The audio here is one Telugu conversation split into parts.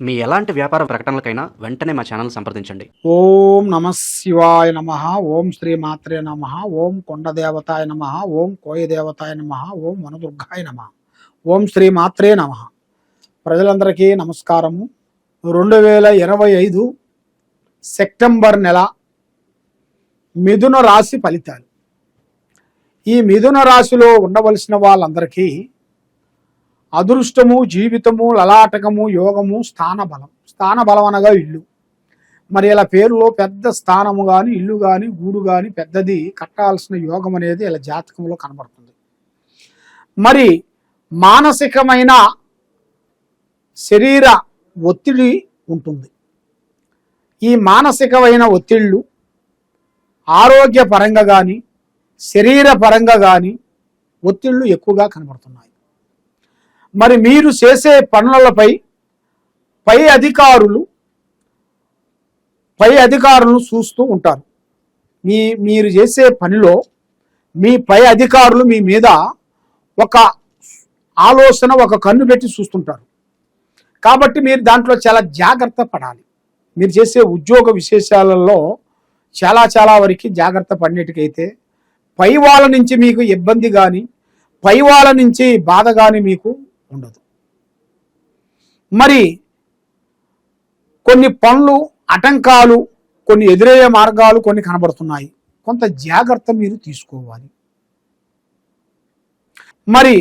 మీ ఎలాంటి వ్యాపార ప్రకటనలకైనా వెంటనే మా ఛానల్ సంప్రదించండి. ఓం నమ శివాయ నమ. ఓం శ్రీ మాత్రే నమ. ఓం కొండదేవతాయ నమ. ఓం కోయదేవతాయ నమ. ఓం వనదుర్గాయ నమ. ఓం శ్రీ మాత్రే నమ. ప్రజలందరికీ నమస్కారము. 2025 సెప్టెంబర్ నెల మిథున రాశి ఫలితాలు. ఈ మిథున రాశిలో ఉండవలసిన వాళ్ళందరికీ అదృష్టము, జీవితము, లలాటకము, యోగము, స్థానబలం. స్థానబలం అనగా ఇల్లు. మరి ఇలా పేరులో పెద్ద స్థానము కానీ, ఇల్లు కానీ, గూడు కానీ పెద్దది కట్టాల్సిన యోగం అనేది ఇలా జాతకంలో కనబడుతుంది. మరి మానసికమైన శరీర ఒత్తిడి ఉంటుంది. ఈ మానసికమైన ఒత్తిళ్ళు ఆరోగ్యపరంగా కానీ, శరీరపరంగా కానీ ఒత్తిళ్ళు ఎక్కువగా కనబడుతున్నాయి. మరి మీరు చేసే పనులపై పై అధికారులను చూస్తూ ఉంటారు. మీరు చేసే పనిలో మీ పై అధికారులు మీ మీద ఒక ఆలోచన, ఒక కన్ను పెట్టి చూస్తుంటారు. కాబట్టి మీరు దాంట్లో చాలా జాగ్రత్త పడాలి. మీరు చేసే ఉద్యోగ విశేషాలలో చాలా వరకు జాగ్రత్త పడినట్టుకైతే పై వాళ్ళ నుంచి మీకు ఇబ్బంది కానీ, పై వాళ్ళ నుంచి బాధ కానీ మీకు ఉండదు. మరి కొన్ని పనులు, ఆటంకాలు, కొన్ని ఎదురయ్యే మార్గాలు కొన్ని కనబడుతున్నాయి. కొంత జాగ్రత్త మీరు తీసుకోవాలి. మరి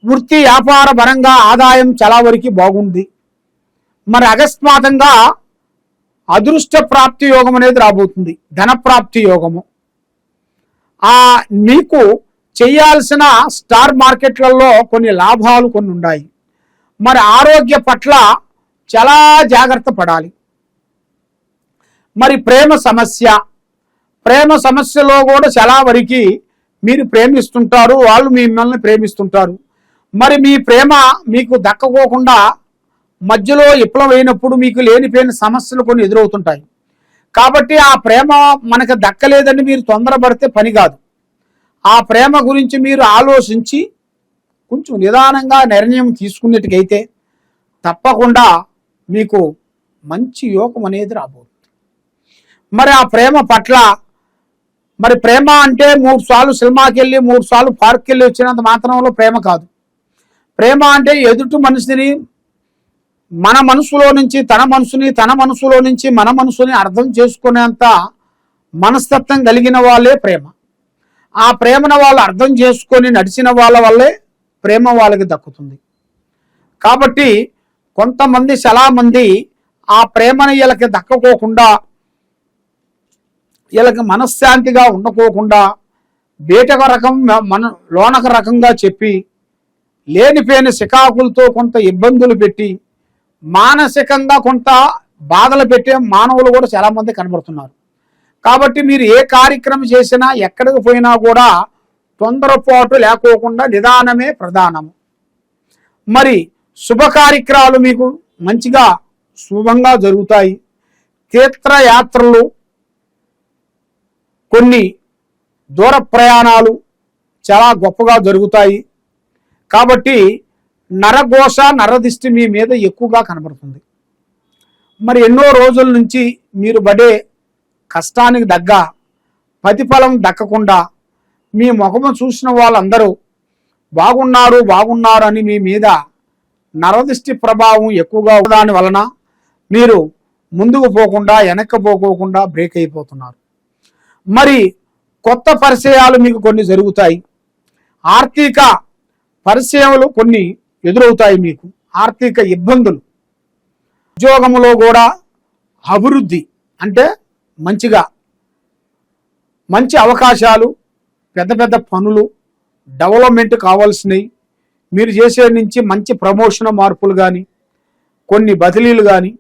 వృత్తి వ్యాపార పరంగా ఆదాయం చాలా వరకు బాగుంది. మరి అకస్మాత్తుగా అదృష్ట ప్రాప్తి యోగం అనేది రాబోతుంది, ధనప్రాప్తి యోగము. మీకు చేయాల్సిన స్టార్ మార్కెట్లలో కొన్ని లాభాలు కొన్ని ఉన్నాయి. మరి ఆరోగ్య పట్ల చాలా జాగ్రత్త పడాలి. మరి ప్రేమ సమస్యలో కూడా చాలా వరకు మీరు ప్రేమిస్తుంటారు, వాళ్ళు మిమ్మల్ని ప్రేమిస్తుంటారు. మరి మీ ప్రేమ మీకు దక్కకోకుండా మధ్యలో విప్లవమైనప్పుడు మీకు లేనిపోయిన సమస్యలు కొన్ని ఎదురవుతుంటాయి. కాబట్టి ఆ ప్రేమ మనకు దక్కలేదని మీరు తొందరపడితే పని కాదు. ఆ ప్రేమ గురించి మీరు ఆలోచించి కొంచెం నిదానంగా నిర్ణయం తీసుకున్నట్టుకైతే తప్పకుండా మీకు మంచి యోగం అనేది రాబోతుంది. మరి ఆ ప్రేమ పట్ల, మరి ప్రేమ అంటే 3 సార్లు సినిమాకి వెళ్ళి 3 సార్లు పార్క్కి వెళ్ళి వచ్చినంత మాత్రంలో ప్రేమ కాదు. ప్రేమ అంటే ఎదుటి మనిషిని మన మనసులో నుంచి తన మనసుని, తన మనసులో నుంచి మన మనసుని అర్థం చేసుకునేంత మనస్తత్వం కలిగిన వాళ్ళే ప్రేమ. ఆ ప్రేమను వాళ్ళు అర్థం చేసుకొని నడిచిన వాళ్ళ వల్లే ప్రేమ వాళ్ళకి దక్కుతుంది. కాబట్టి కొంతమంది చాలామంది ఆ ప్రేమను వీళ్ళకి దక్కకోకుండా, వీళ్ళకి మనశ్శాంతిగా ఉండకోకుండా బయటక రకం లోనక రకంగా చెప్పి లేనిపోయిన సికాకులతో కొంత ఇబ్బందులు పెట్టి మానసికంగా కొంత బాధలు పెట్టే మానవులు కూడా చాలామంది కనబడుతున్నారు. కాబట్టి మీరు ఏ కార్యక్రమం చేసినా, ఎక్కడికి పోయినా కూడా తొందరపాటు లేకోకుండా నిదానమే ప్రధానము. మరి శుభ కార్యక్రమాలు మీకు మంచిగా శుభంగా జరుగుతాయి. తీర్థయాత్రలు, కొన్ని దూర ప్రయాణాలు చాలా గొప్పగా జరుగుతాయి. కాబట్టి నరఘోష, నరదిష్టి మీ మీద ఎక్కువగా కనబడుతుంది. మరి ఎన్నో రోజుల నుంచి మీరు పడే కష్టానికి తగ్గ ప్రతిఫలం దక్కకుండా మీ ముఖము చూసిన వాళ్ళందరూ బాగున్నారు అని మీ మీద నరదిష్టి ప్రభావం ఎక్కువగా దాని వలన మీరు ముందుకు పోకుండా, వెనక్కి పోకోకుండా బ్రేక్ అయిపోతున్నారు. మరి కొత్త పరిచయాలు మీకు కొన్ని జరుగుతాయి. ఆర్థిక పరిచయాలు కొన్ని ఎదురవుతాయి. మీకు ఆర్థిక ఇబ్బందులు, ఉద్యోగంలో కూడా అభివృద్ధి అంటే మంచి అవకాశాలు, పెద్ద పనులు, డెవలప్మెంట్ కావాల్సినవి, మీరు చేసే నుంచి మంచి ప్రమోషన్ మార్పులు కానీ, కొన్ని బదిలీలు కానీ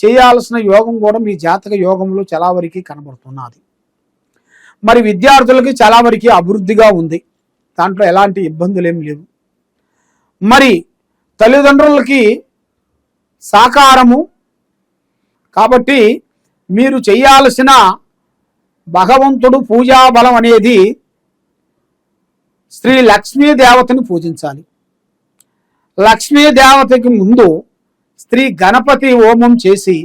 చేయాల్సిన యోగం కూడా మీ జాతక యోగంలో చాలా వరకు కనబడుతున్నది. మరి విద్యార్థులకి చాలా వరకు అభివృద్ధిగా ఉంది. దాంట్లో ఎలాంటి ఇబ్బందులు ఏమి లేవు. మరి తల్లిదండ్రులకి సహకారము. కాబట్టి మీరు చేయాల్సిన భగవంతుడు పూజా బలం అనేది శ్రీ లక్ష్మీ దేవతని పూజించాలి. లక్ష్మీ దేవతకి ముందు శ్రీ గణపతి హోమం చేసి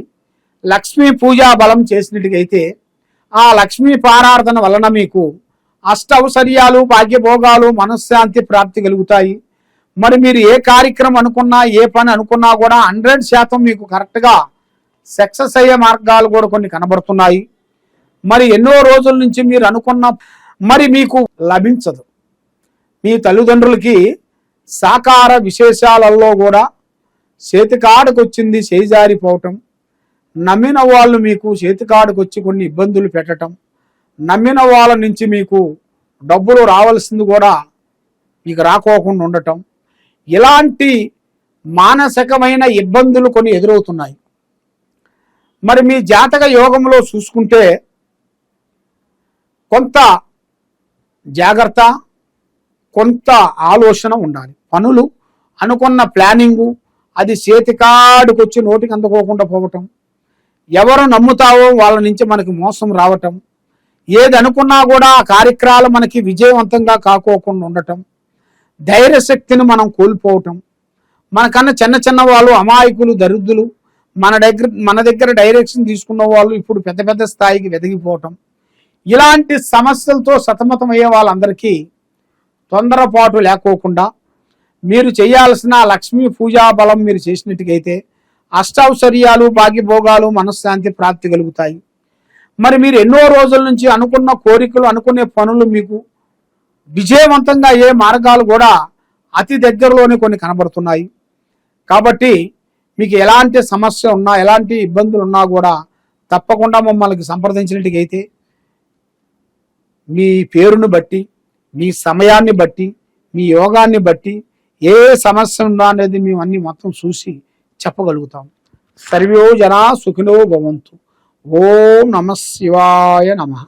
లక్ష్మీ పూజా బలం చేసినట్టుగైతే ఆ లక్ష్మీ పారార్థన వలన మీకు అష్టౌశ్వర్యాలు భాగ్యభోగాలు మనశ్శాంతి ప్రాప్తి కలుగుతాయి. మరి మీరు ఏ కార్యక్రమం అనుకున్నా ఏ పని అనుకున్నా కూడా 100% మీకు కరెక్ట్గా సక్సెస్ అయ్యే మార్గాలు కూడా కొన్ని కనబడుతున్నాయి. మరి ఎన్నో రోజుల నుంచి మీరు అనుకున్న మరి మీకు లభించదు. మీ తల్లిదండ్రులకి సాకార విశేషాలలో కూడా చేతికాడకు వచ్చింది చేజారిపోవటం, నమ్మిన వాళ్ళు మీకు చేతికాడకు వచ్చి కొన్ని ఇబ్బందులు పెట్టడం, నమ్మిన వాళ్ళ నుంచి మీకు డబ్బులు రావాల్సింది కూడా మీకు రాకోకుండా ఉండటం, ఇలాంటి మానసికమైన ఇబ్బందులు కొన్ని ఎదురవుతున్నాయి. మరి మీ జాతక యోగంలో చూసుకుంటే కొంత జాగ్రత్త, కొంత ఆలోచన ఉండాలి. పనులు అనుకున్న ప్లానింగు అది చేతికాడికి వచ్చి నోటికి అందుకోకుండా పోవటం, ఎవరు నమ్ముతావో వాళ్ళ నుంచి మనకి మోసం రావటం, ఏది అనుకున్నా కూడా ఆ కార్యక్రమాలు మనకి విజయవంతంగా కాకోకుండా ఉండటం, ధైర్యశక్తిని మనం కోల్పోవటం, మనకన్నా చిన్న చిన్న వాళ్ళు అమాయకులు దరిద్రులు మన దగ్గర డైరెక్షన్ తీసుకున్న వాళ్ళు ఇప్పుడు పెద్ద పెద్ద స్థాయికి వెదిగిపోవటం, ఇలాంటి సమస్యలతో సతమతమయ్యే వాళ్ళందరికీ తొందరపాటు లేకోకుండా మీరు చేయాల్సిన లక్ష్మీ పూజా బలం మీరు చేసినట్టుగైతే అష్టౌశ్వర్యాలు భాగ్యభోగాలు మనశ్శాంతి ప్రాప్తి కలుగుతాయి. మరి మీరు ఎన్నో రోజుల నుంచి అనుకున్న కోరికలు అనుకునే పనులు మీకు విజయవంతంగా అయ్యే మార్గాలు కూడా అతి దగ్గరలోనే కొన్ని కనబడుతున్నాయి. కాబట్టి మీకు ఎలాంటి సమస్య ఉన్నా ఎలాంటి ఇబ్బందులు ఉన్నా కూడా తప్పకుండా మమ్మల్ని సంప్రదించినట్టుగైతే మీ పేరును బట్టి, మీ సమయాన్ని బట్టి, మీ యోగాన్ని బట్టి ఏ సమస్య ఉందా అనేది మేము అన్ని మొత్తం చూసి చెప్పగలుగుతాం. సర్వో జనా సుఖినో భవంతు. ఓం నమః శివాయ నమః.